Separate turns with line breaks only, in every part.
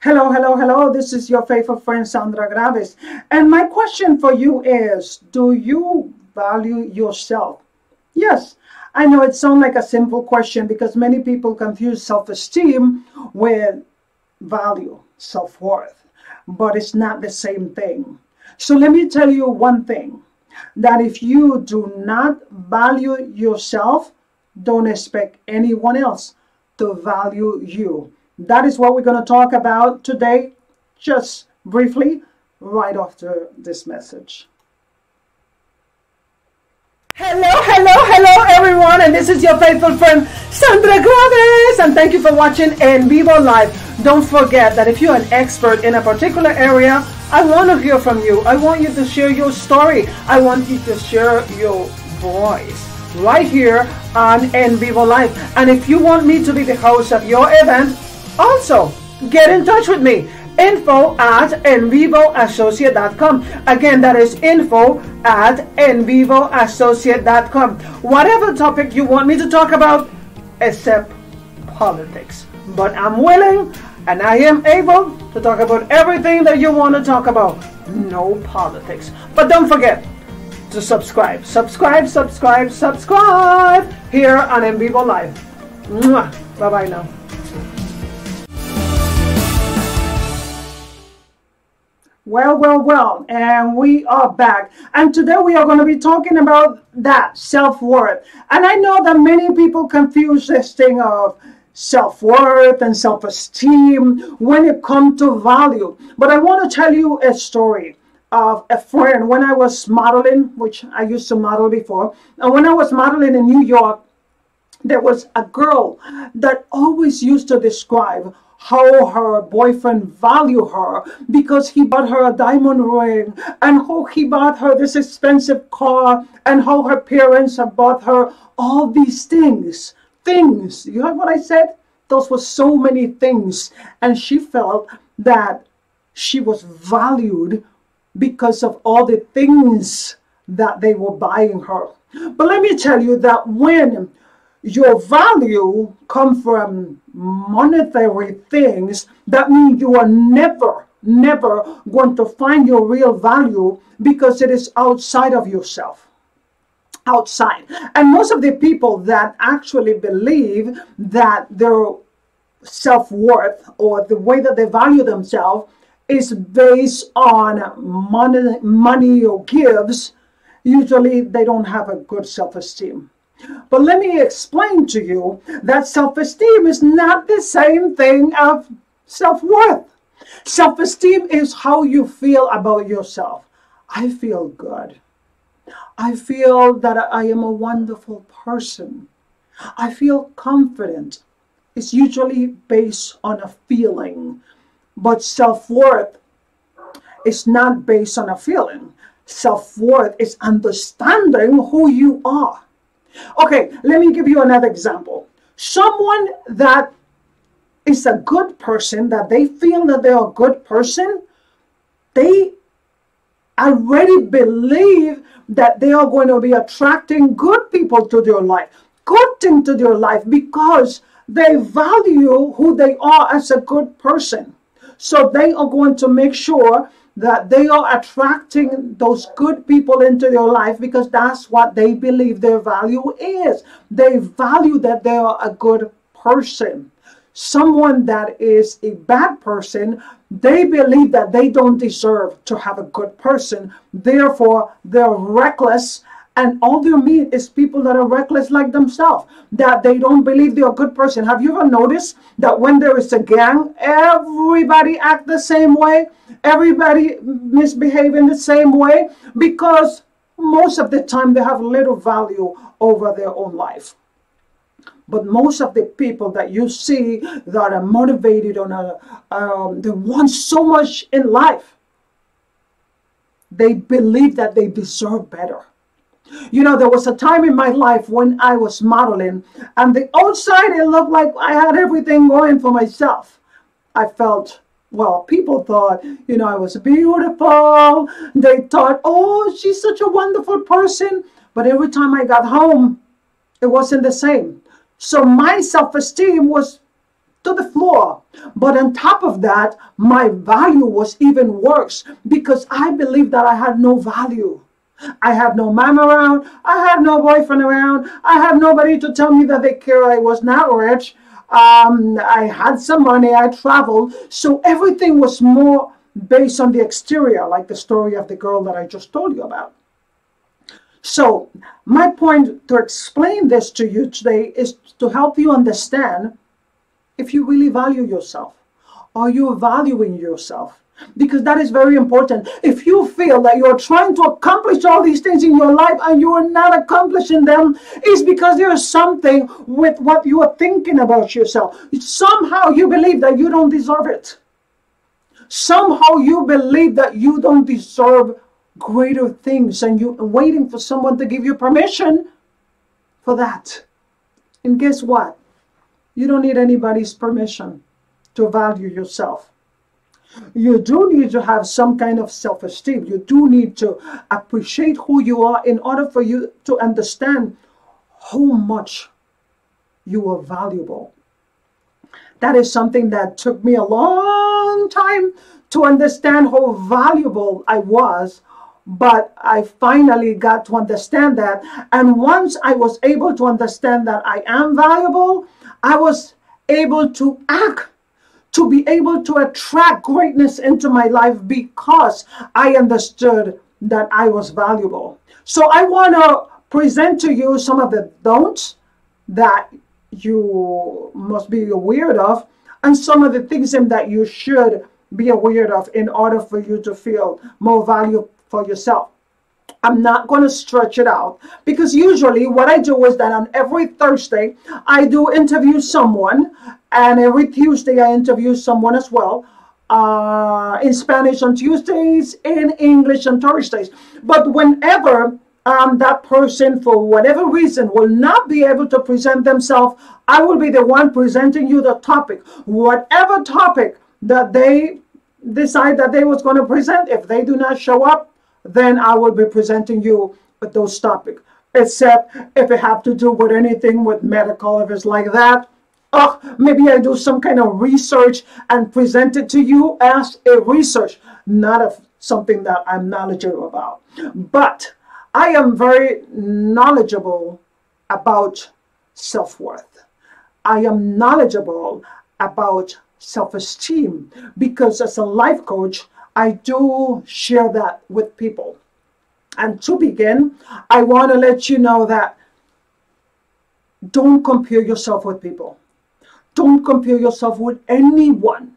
Hello, hello, hello. This is your faithful friend, Sandra. And my question for you is, do you value yourself? Yes, I know it sounds like a simple question because many people confuse self-esteem with value, self-worth, but it's not the same thing. So let me tell you one thing, that if you do not value yourself, don't expect anyone else to value you. That is what we're going to talk about today, just briefly, right after this message. Hello, hello, hello, everyone, and this is your faithful friend, Sandra, and thank you for watching EnvivoLIVE. Don't forget that if you're an expert in a particular area, I want to hear from you. I want you to share your story. I want you to share your voice right here on EnvivoLIVE. And if you want me to be the host of your event, also get in touch with me. info@envivoassociate.com. Again, that is info@envivoassociate.com. Whatever topic you want me to talk about, except politics. But I'm willing and I am able to talk about everything that you want to talk about. No politics. But don't forget to subscribe. Subscribe here on EnvivoLIVE. Bye-bye now. Well, and we are back. And today we are going to be talking about that, self-worth. And I know that many people confuse this thing of self-worth and self-esteem when it comes to value. But I want to tell you a story of a friend when I was modeling, which I used to model before. And when I was modeling in New York, there was a girl that always used to describe how her boyfriend valued her because he bought her a diamond ring, and how he bought her this expensive car, and how her parents have bought her all these things. You heard what I said? Those were so many things. And she felt that she was valued because of all the things that they were buying her. But let me tell you that when your value comes from monetary things, that means you are never going to find your real value because it is outside of yourself. Outside. And most of the people that actually believe that their self-worth or the way that they value themselves is based on money or gifts, usually they don't have a good self-esteem. But let me explain to you that self-esteem is not the same thing as self-worth. Self-esteem is how you feel about yourself. I feel good. I feel that I am a wonderful person. I feel confident. It's usually based on a feeling. But self-worth is not based on a feeling. Self-worth is understanding who you are. Okay, let me give you another example. Someone that is a good person, that they feel that they're a good person, they already believe that they are going to be attracting good people to their life, good things to their life, because they value who they are as a good person. So they are going to make sure that they are attracting those good people into their life because that's what they believe their value is. They value that they are a good person. Someone that is a bad person, they believe that they don't deserve to have a good person. Therefore, they're reckless, and all they meet is people that are reckless like themselves, that they don't believe they're a good person. Have you ever noticed that when there is a gang, everybody act the same way? Everybody misbehave in the same way? Because most of the time they have little value over their own life. But most of the people that you see that are motivated they want so much in life, they believe that they deserve better. You know, there was a time in my life when I was modeling, and the outside it looked like I had everything going for myself. I felt, well, people thought, you know, I was beautiful. They thought, oh, she's such a wonderful person. But every time I got home, it wasn't the same. So my self-esteem was to the floor. But on top of that, my value was even worse because I believed that I had no value. I had no mom around. I had no boyfriend around. I had nobody to tell me that they care. I was not rich. I had some money. I traveled. So everything was more based on the exterior, like the story of the girl that I just told you about. So my point to explain this to you today is to help you understand if you really value yourself. Are you valuing yourself? Because that is very important. If you feel that you're trying to accomplish all these things in your life and you are not accomplishing them, it's because there's something with what you are thinking about yourself. Somehow you believe that you don't deserve it. Somehow you believe that you don't deserve greater things, and you're waiting for someone to give you permission for that. And guess what? You don't need anybody's permission to value yourself. You do need to have some kind of self-esteem. You do need to appreciate who you are in order for you to understand how much you are valuable. That is something that took me a long time to understand how valuable I was, but I finally got to understand that. And once I was able to understand that I am valuable, I was able to act, to be able to attract greatness into my life because I understood that I was valuable. So I want to present to you some of the don'ts that you must be aware of, and some of the things that you should be aware of in order for you to feel more value for yourself. I'm not going to stretch it out because usually what I do is that on every Thursday I do interview someone, and every Tuesday I interview someone as well, in Spanish on Tuesdays, in English on Thursdays. But whenever that person, for whatever reason, will not be able to present themselves, I will be the one presenting you the topic. Whatever topic that they decide that they was going to present, if they do not show up, then I will be presenting you with those topics. Except if it have to do with anything with medical, if it's like that, maybe I do some kind of research and present it to you as a research, not something that I'm knowledgeable about. But I am very knowledgeable about self-worth. I am knowledgeable about self-esteem because as a life coach, I do share that with people. And to begin, I want to let you know that don't compare yourself with people. Don't compare yourself with anyone.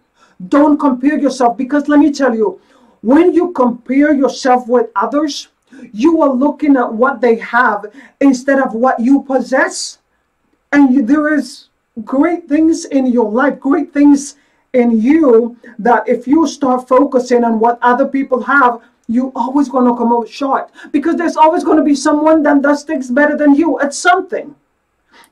Don't compare yourself, because let me tell you, when you compare yourself with others, you are looking at what they have instead of what you possess. And there is great things in your life, great things in you, that if you start focusing on what other people have, you're always going to come out short, because there's always going to be someone that does things better than you at something.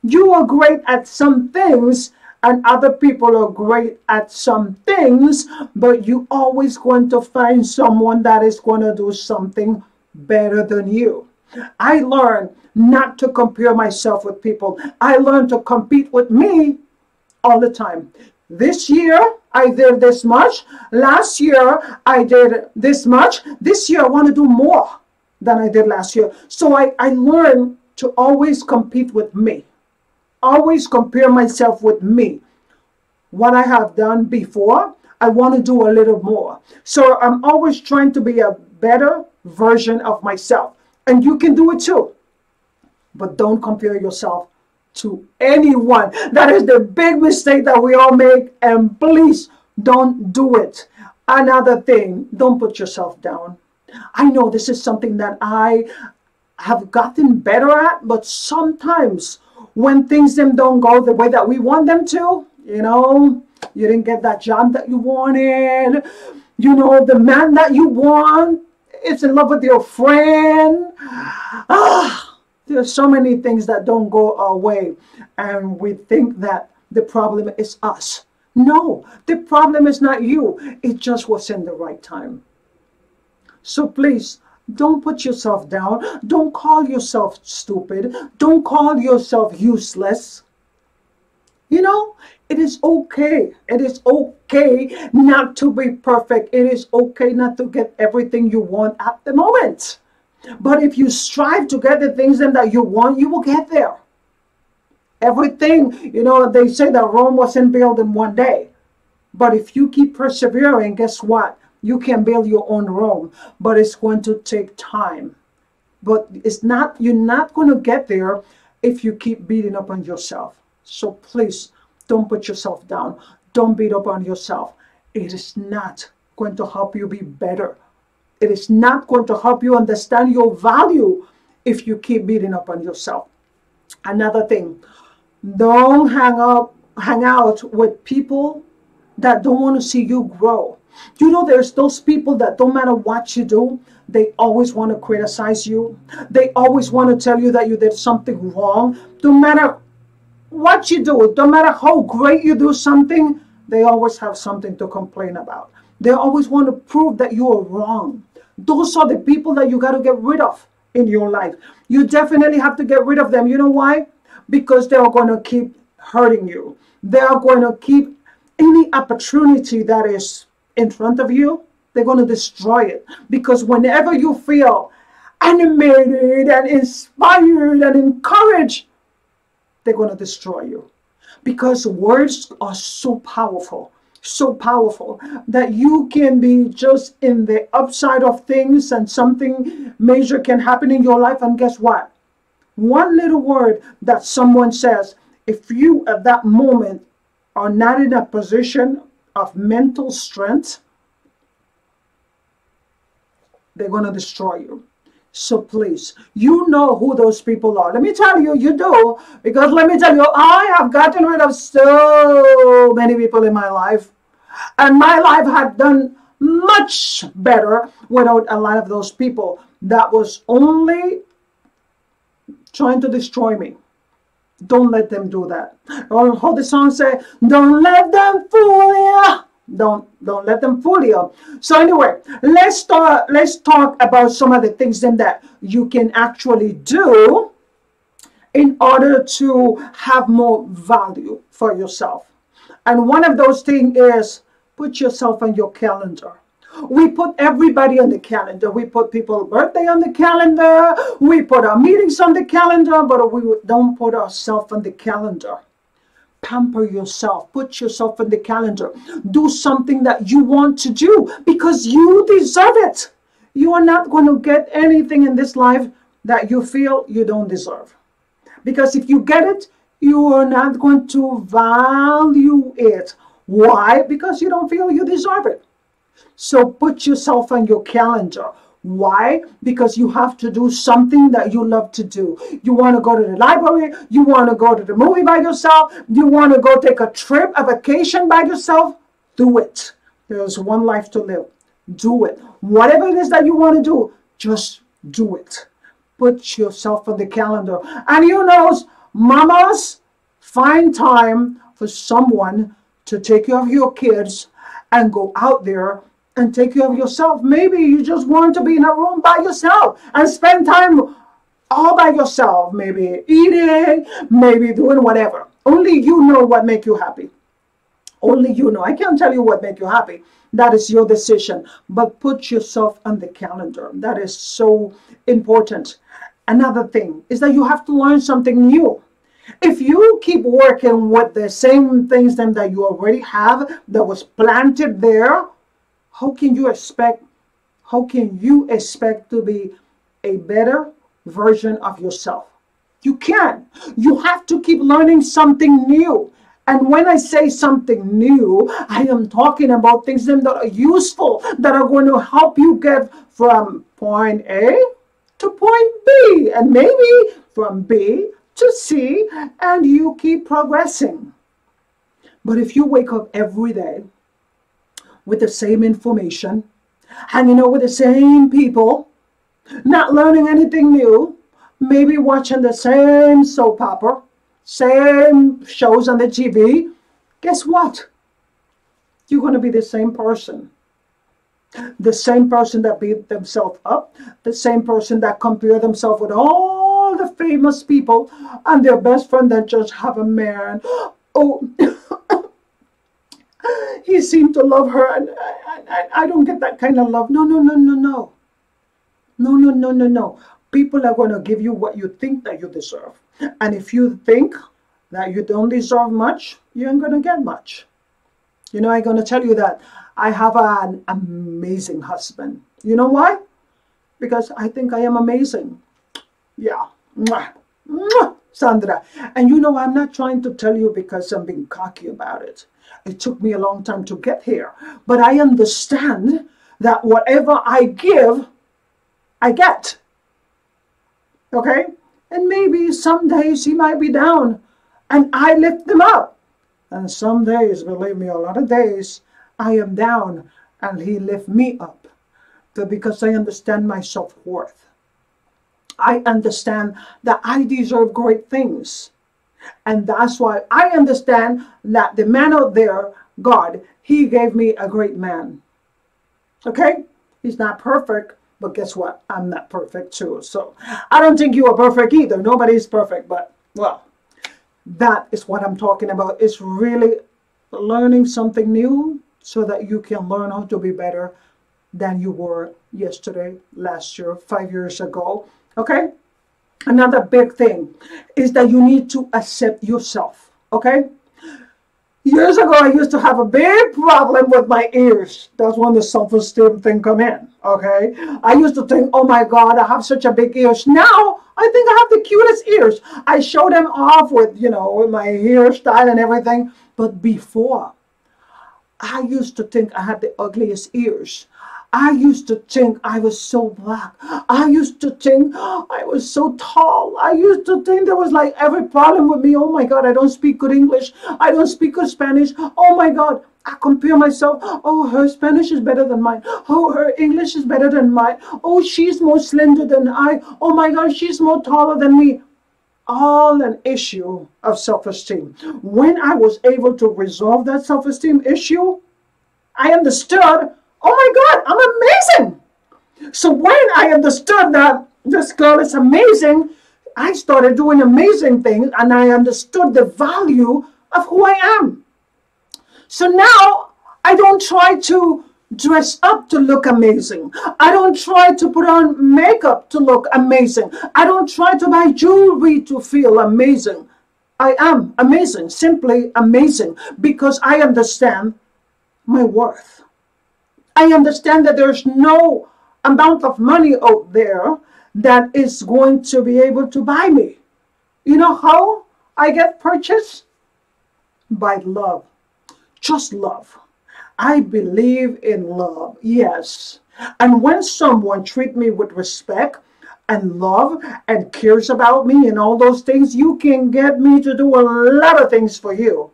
You are great at some things and other people are great at some things, but you're always going to find someone that is going to do something better than you. I learned not to compare myself with people. I learned to compete with me all the time. This year, I did this much. Last year, I did this much. This year, I want to do more than I did last year. So I learned to always compete with me. Always compare myself with me. What I have done before, I want to do a little more. So I'm always trying to be a better version of myself. And you can do it too. But don't compare yourself to anyone. That is the big mistake that we all make, and please don't do it. Another thing, don't put yourself down. I know this is something that I have gotten better at, but sometimes when things don't go the way that we want them to, you know, you didn't get that job that you wanted, you know, the man that you want is in love with your friend. There's so many things that don't go our way, and we think that the problem is us. No, the problem is not you. It just wasn't the right time. So please, don't put yourself down. Don't call yourself stupid. Don't call yourself useless. You know, It is okay. It is okay not to be perfect. It is okay not to get everything you want at the moment. But if you strive to get the things that you want, you will get there. Everything, they say that Rome wasn't built in one day. But if you keep persevering, guess what? You can build your own Rome, but it's going to take time. But you're not going to get there if you keep beating up on yourself. So please, don't put yourself down. Don't beat up on yourself. It is not going to help you be better. It is not going to help you understand your value if you keep beating up on yourself. Another thing, don't hang out with people that don't want to see you grow. There's those people that don't matter what you do, they always want to criticize you. They always want to tell you that you did something wrong. No matter what you do, no matter how great you do something, they always have something to complain about. They always want to prove that you are wrong. Those are the people that you got to get rid of in your life. You definitely have to get rid of them. You know why? Because they are going to keep hurting you. They are going to keep any opportunity that is in front of you, they're going to destroy it. Because whenever you feel animated and inspired and encouraged, they're going to destroy you. Because words are so powerful that you can be just in the upside of things and something major can happen in your life. And guess what? One little word that someone says, if you at that moment are not in a position of mental strength, they're going to destroy you. So please, you know who those people are. Let me tell you, you do. Because let me tell you, I have gotten rid of so many people in my life. And my life had done much better without a lot of those people that was only trying to destroy me. Don't let them do that. Or how the song say, don't let them fool you. Don't let them fool you. So anyway, let's talk about some of the things then that you can actually do in order to have more value for yourself. And one of those things is put yourself on your calendar. We put everybody on the calendar. We put people's birthday on the calendar. We put our meetings on the calendar, but we don't put ourselves on the calendar. Pamper yourself. Put yourself on the calendar. Do something that you want to do because you deserve it. You are not going to get anything in this life that you feel you don't deserve. Because if you get it, you are not going to value it. Why? Because you don't feel you deserve it. So put yourself on your calendar. Why? Because you have to do something that you love to do. You want to go to the library. You want to go to the movie by yourself. You want to go take a trip, a vacation by yourself. Do it. There's one life to live. Do it. Whatever it is that you want to do, just do it. Put yourself on the calendar. And mamas, find time for someone to take care of your kids and go out there and take care of yourself. Maybe you just want to be in a room by yourself and spend time all by yourself. Maybe eating, maybe doing whatever. Only you know what makes you happy. Only you know. I can't tell you what makes you happy. That is your decision. But put yourself on the calendar. That is so important. Another thing is that you have to learn something new. If you keep working with the same things that you already have that was planted there, how can you expect to be a better version of yourself? You can't. You have to keep learning something new. And when I say something new, I am talking about things that are useful, that are going to help you get from point A to point B, and maybe from B to C, and you keep progressing. But if you wake up every day with the same information, hanging out with the same people, not learning anything new, maybe watching the same soap opera, same shows on the TV, guess what? You're going to be the same person. The same person that beat themselves up, the same person that compare themselves with all the famous people and their best friend that just have a man. Oh, he seemed to love her, and I don't get that kind of love. No, no, no, no, no. No, no, no, no, no. People are going to give you what you think that you deserve. And if you think that you don't deserve much, you ain't going to get much. You know, I'm going to tell you that I have an amazing husband. You know why? Because I think I am amazing. Yeah. Mwah. Mwah. Sandra. And you know, I'm not trying to tell you because I'm being cocky about it. It took me a long time to get here. But I understand that whatever I give, I get. Okay? And maybe some days he might be down and I lift him up. And some days, believe me, a lot of days, I am down and he lifts me up. Because I understand my self-worth. I understand that I deserve great things. And that's why I understand that the man out there, God, he gave me a great man. Okay? He's not perfect, but guess what? I'm not perfect too. So I don't think you are perfect either. Nobody's perfect, but well, that is what I'm talking about. It's really learning something new so that you can learn how to be better than you were yesterday, last year, 5 years ago. Okay? Another big thing is that you need to accept yourself. Okay? Years ago, I used to have a big problem with my ears. That's when the self-esteem thing come in. Okay? I used to think, oh my God, I have such a big ears. Now, I think I have the cutest ears. I show them off with, you know, with my hairstyle and everything. But before, I used to think I had the ugliest ears. I used to think I was so black. I used to think I was so tall. I used to think there was like every problem with me. Oh my God, I don't speak good English. I don't speak good Spanish. Oh my God, I compare myself. Oh, her Spanish is better than mine. Oh, her English is better than mine. Oh, she's more slender than I. Oh my God, she's more taller than me. All an issue of self-esteem. When I was able to resolve that self-esteem issue, I understood, oh my God, I'm amazing. So when I understood that this girl is amazing, I started doing amazing things and I understood the value of who I am. So now I don't try to dress up to look amazing. I don't try to put on makeup to look amazing. I don't try to buy jewelry to feel amazing. I am amazing, simply amazing, because I understand my worth. I understand that there's no amount of money out there that is going to be able to buy me. You know how I get purchased? By love. Just love. I believe in love, yes. And when someone treats me with respect and love and cares about me and all those things, you can get me to do a lot of things for you.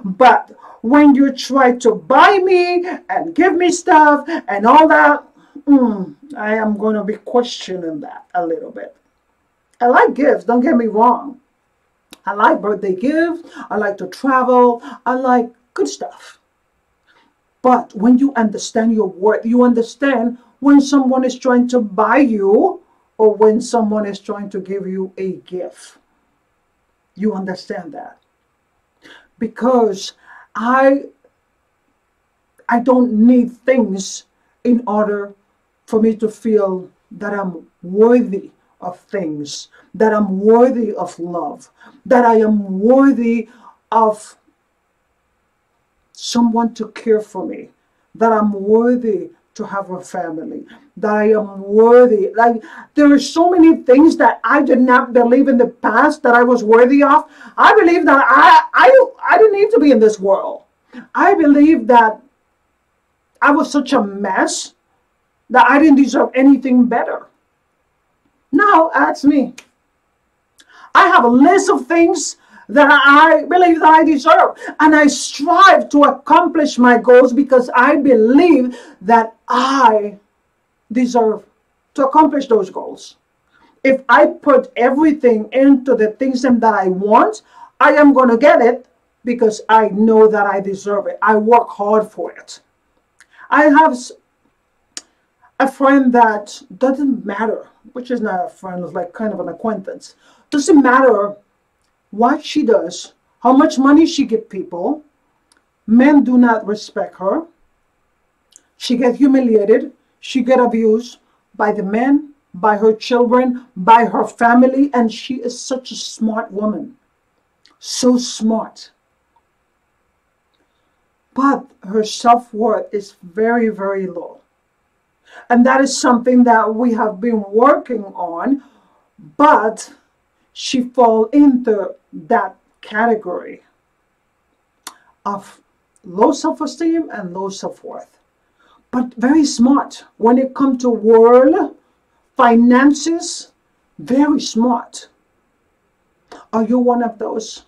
But when you try to buy me and give me stuff and all that, I am going to be questioning that a little bit. I like gifts, don't get me wrong. I like birthday gifts. I like to travel. I like good stuff. But when you understand your worth, you understand when someone is trying to buy you or when someone is trying to give you a gift. You understand that. Because I don't need things in order for me to feel that I'm worthy of things, that I'm worthy of love, that I am worthy of someone to care for me, that I'm worthy to have a family, that I am worthy. Like, there are so many things that I did not believe in the past that I was worthy of. I believe that I didn't need to be in this world. I believe that I was such a mess that I didn't deserve anything better. Now, ask me. I have a list of things that I believe that I deserve. And I strive to accomplish my goals because I believe that I deserve to accomplish those goals. If I put everything into the things that I want, I am going to get it because I know that I deserve it. I work hard for it. I have a friend that doesn't matter, which is not a friend, it's like kind of an acquaintance. Doesn't matter what she does, how much money she gives people, Men do not respect her. She gets humiliated. She gets abused by the men, by her children, by her family, and she is such a smart woman. So smart. But her self-worth is very, very low. And that is something that we have been working on, but she falls into that category of low self-esteem and low self-worth. But very smart. When it comes to world, finances, very smart. Are you one of those?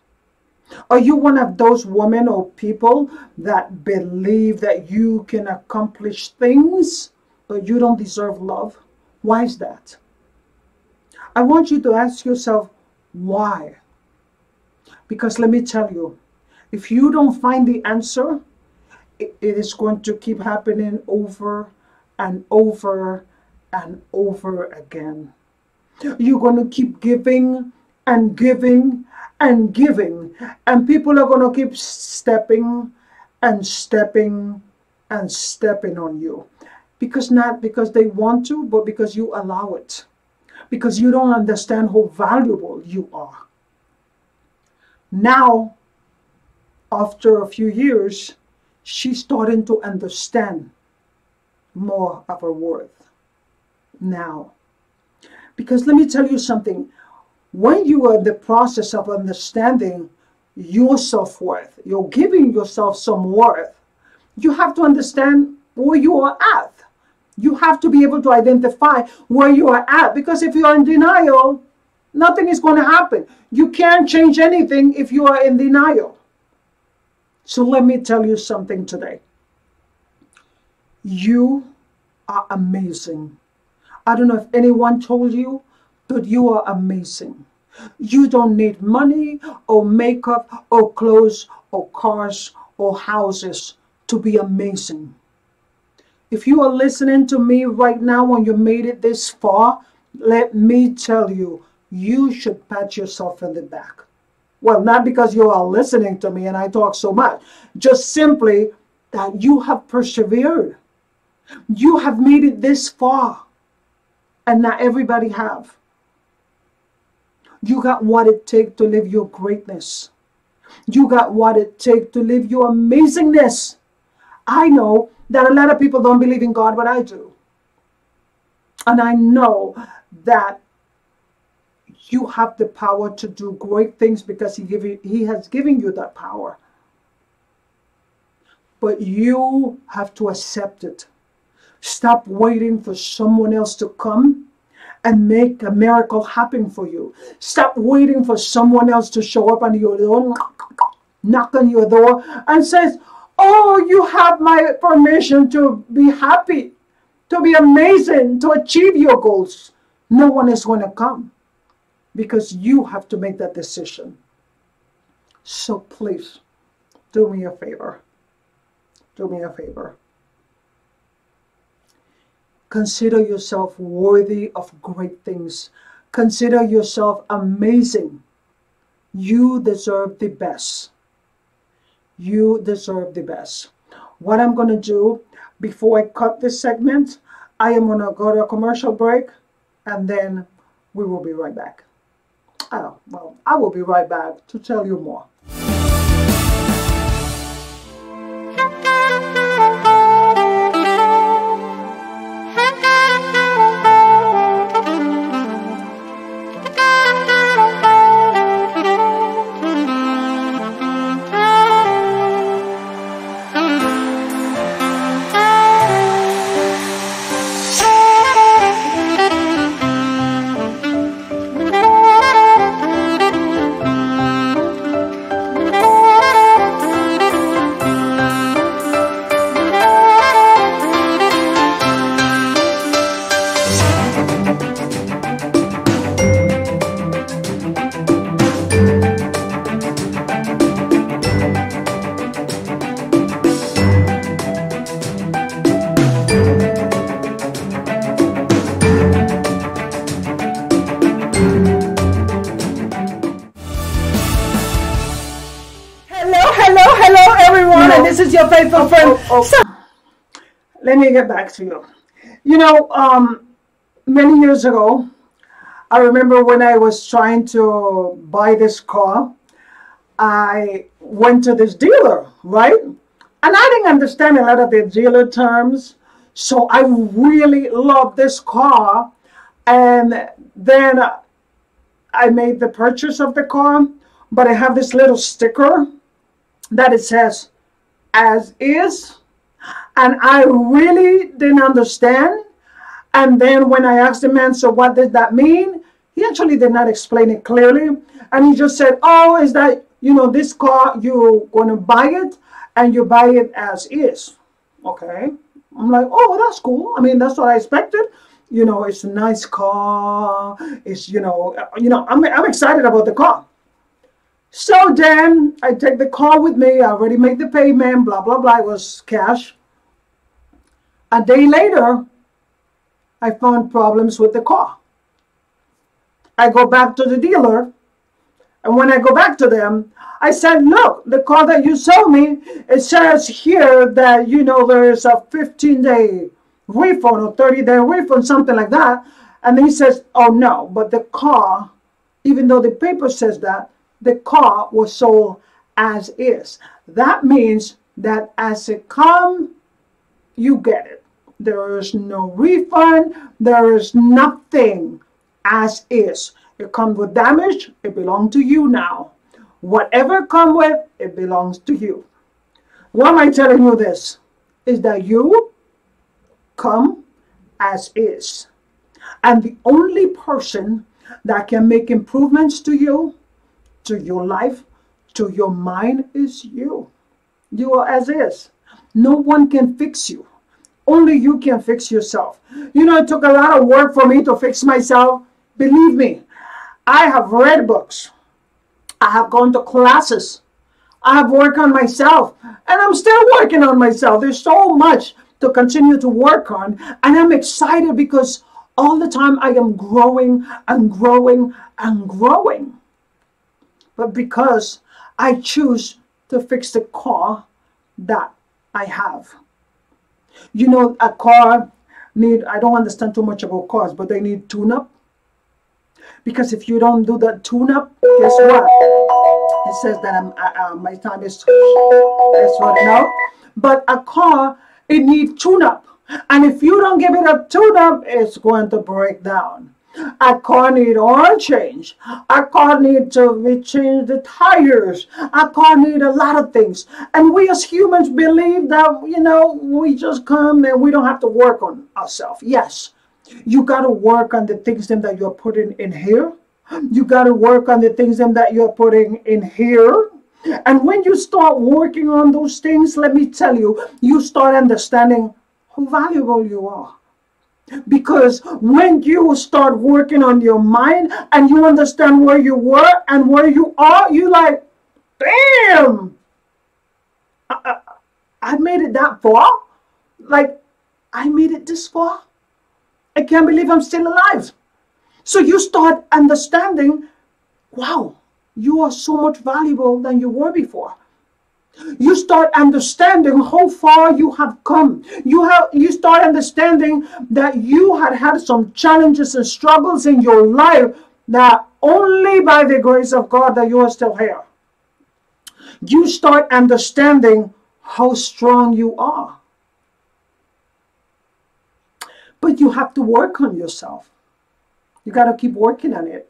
Are you one of those women or people that believe that you can accomplish things, but you don't deserve love? Why is that? I want you to ask yourself, why? Because let me tell you, if you don't find the answer, it is going to keep happening over and over and over again. You're going to keep giving and giving and giving, and people are going to keep stepping and stepping and stepping on you. Because not because they want to, but because you allow it. Because you don't understand how valuable you are. Now, after a few years, she's starting to understand more of her worth now. Because let me tell you something. When you are in the process of understanding your self-worth, you're giving yourself some worth, you have to understand where you are at. You have to be able to identify where you are at. Because if you are in denial, nothing is going to happen. You can't change anything if you are in denial. So let me tell you something today. You are amazing. I don't know if anyone told you, but you are amazing. You don't need money or makeup or clothes or cars or houses to be amazing. If you are listening to me right now when you made it this far, let me tell you, you should pat yourself in the back. Well, not because you are listening to me and I talk so much, just simply that you have persevered. You have made it this far, and not everybody have. You got what it takes to live your greatness. You got what it takes to live your amazingness. I know that a lot of people don't believe in God, but I do. And I know that you have the power to do great things because He has given you that power. But you have to accept it. Stop waiting for someone else to come and make a miracle happen for you. Stop waiting for someone else to show up on your door, knock on your door, and says, "Oh, you have my permission to be happy, to be amazing, to achieve your goals." No one is going to come because you have to make that decision. So please, do me a favor. Do me a favor. Consider yourself worthy of great things. Consider yourself amazing. You deserve the best. You deserve the best. What I'm going to do before I cut this segment, I am going to go to a commercial break and then we will be right back. Oh, well, I will be right back to tell you more. faithful friend. Let me get back to you. You know, many years ago, I remember when I was trying to buy this car, I went to this dealer, right? And I didn't understand a lot of the dealer terms. So I really loved this car. And then I made the purchase of the car, but I have this little sticker that it says, as is. And I really didn't understand. And then when I asked the man, so what does that mean? He actually did not explain it clearly. And he just said, oh, is that, you know, this car, you're going to buy it and you buy it as is. Okay. I'm like, oh, that's cool. I mean, that's what I expected. You know, it's a nice car. It's, I'm excited about the car. So then I take the car with me. I already made the payment, blah, blah, blah. It was cash. A day later, I found problems with the car. I go back to the dealer, and when I go back to them, I said, look, the car that you sold me, it says here that, you know, there is a 15-day refund or 30-day refund, something like that. And he says, oh, no, but the car, even though the paper says that, the car was sold as is. That means that as it comes, you get it. There is no refund. There is nothing, as is. It comes with damage. It belongs to you now. Whatever it comes with, it belongs to you. Why am I telling you this? Is that you come as is. And the only person that can make improvements to you, to your life, to your mind is you. You are as is. No one can fix you. Only you can fix yourself. You know, it took a lot of work for me to fix myself. Believe me, I have read books. I have gone to classes. I have worked on myself. And I'm still working on myself. There's so much to continue to work on. And I'm excited because all the time I am growing and growing and growing. But because I choose to fix the car that I have. You know, a car I don't understand too much about cars, but they need tune-up. Because if you don't do that tune-up, guess what? It says that my time is running out. But a car, it needs tune-up. And if you don't give it a tune-up, it's going to break down. A car needs oil change. A car needs to change the tires. A car needs a lot of things. And we as humans believe that, you know, we just come and we don't have to work on ourselves. Yes, you got to work on the things that you're putting in here. You got to work on the things that you're putting in here. And when you start working on those things, let me tell you, you start understanding how valuable you are. Because when you start working on your mind and you understand where you were and where you are, you're like, damn, I made it that far. Like, I made it this far. I can't believe I'm still alive. So you start understanding, wow, you are so much valuable than you were before. You start understanding how far you have come. You start understanding that you had some challenges and struggles in your life that only by the grace of God that you are still here. You start understanding how strong you are. But you have to work on yourself. You got to keep working on it.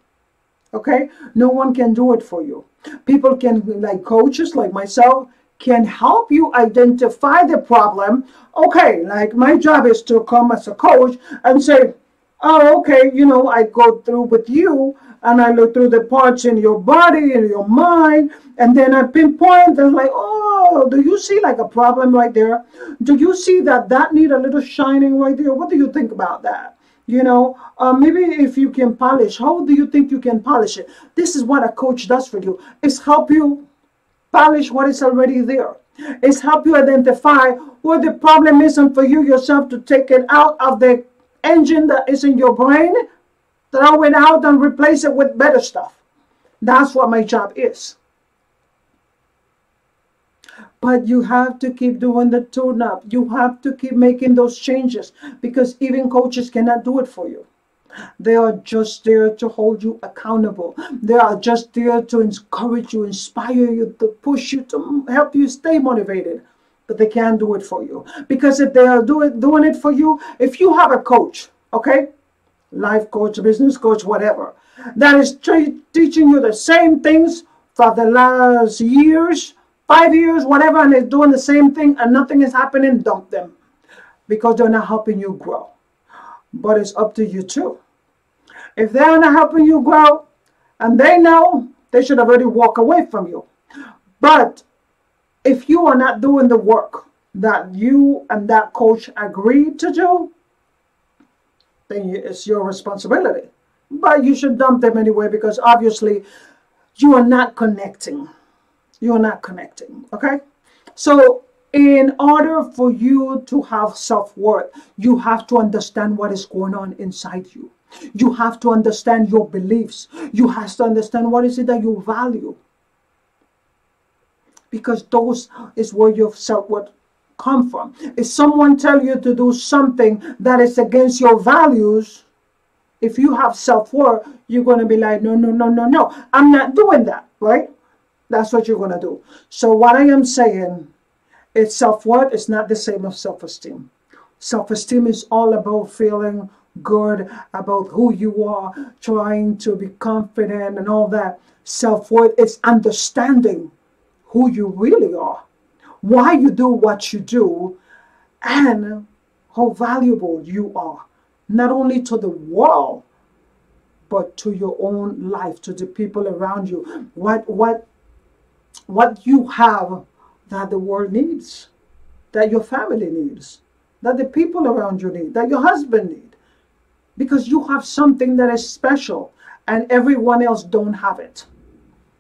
Okay? No one can do it for you. People can, like coaches like myself, can help you identify the problem. Okay, like my job is to come as a coach and say, oh, okay, you know, I go through with you and I look through the parts in your body and your mind, and then I pinpoint and like, oh, do you see like a problem right there? Do you see that need a little shining right there? What do you think about that? You know, maybe if you can polish, how do you think you can polish it? This is what a coach does for you. It's help you polish what is already there. It's help you identify what the problem is and for you yourself to take it out of the engine that is in your brain, throw it out and replace it with better stuff. That's what my job is. But you have to keep doing the tune-up. You have to keep making those changes, because even coaches cannot do it for you. They are just there to hold you accountable. They are just there to encourage you, inspire you, to push you, to help you stay motivated. But they can't do it for you. Because if they are doing it for you, if you have a coach, okay, life coach, business coach, whatever, that is teaching you the same things for the last years, 5 years, whatever, and they're doing the same thing and nothing is happening, dump them, because they're not helping you grow. But it's up to you too. If they're not helping you grow and they know, they should already walk away from you. But if you are not doing the work that you and that coach agreed to do, then it's your responsibility. But you should dump them anyway, because obviously you are not connecting. You're not connecting, okay? So in order for you to have self-worth, you have to understand what is going on inside you. You have to understand your beliefs. You have to understand what is it that you value. Because those is where your self-worth come from. If someone tell you to do something that is against your values, if you have self-worth, you're going to be like, no, no, no, no, no. I'm not doing that, right? That's what you're going to do. So what I am saying is self-worth is not the same as self-esteem. Self-esteem is all about feeling good about who you are, trying to be confident and all that. Self-worth is understanding who you really are, why you do what you do, and how valuable you are, not only to the world, but to your own life, to the people around you. What you have that the world needs, that your family needs, that the people around you need, that your husband needs. Because you have something that is special and everyone else don't have it.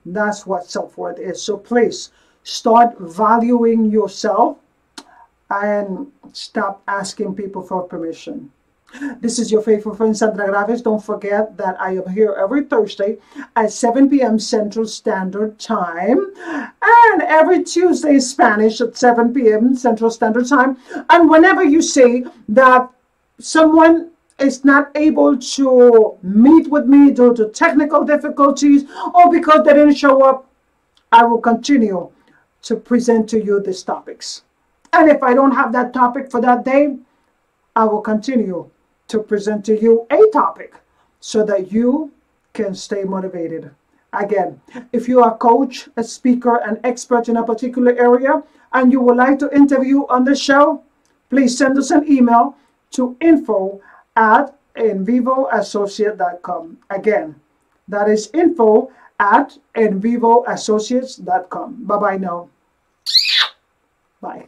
That's what self-worth is. So please start valuing yourself and stop asking people for permission. This is your faithful friend Sandra Graves. Don't forget that I am here every Thursday at 7 p.m. Central Standard Time, and every Tuesday in Spanish at 7 p.m. Central Standard Time. And whenever you say that someone is not able to meet with me due to technical difficulties or because they didn't show up, I will continue to present to you these topics. And if I don't have that topic for that day, I will continue to present to you a topic so that you can stay motivated. Again, if you are a coach, a speaker, an expert in a particular area, and you would like to interview on the show, please send us an email to info@envivoassociate.com. Again, that is info@envivoassociates.com. Bye-bye now. Bye.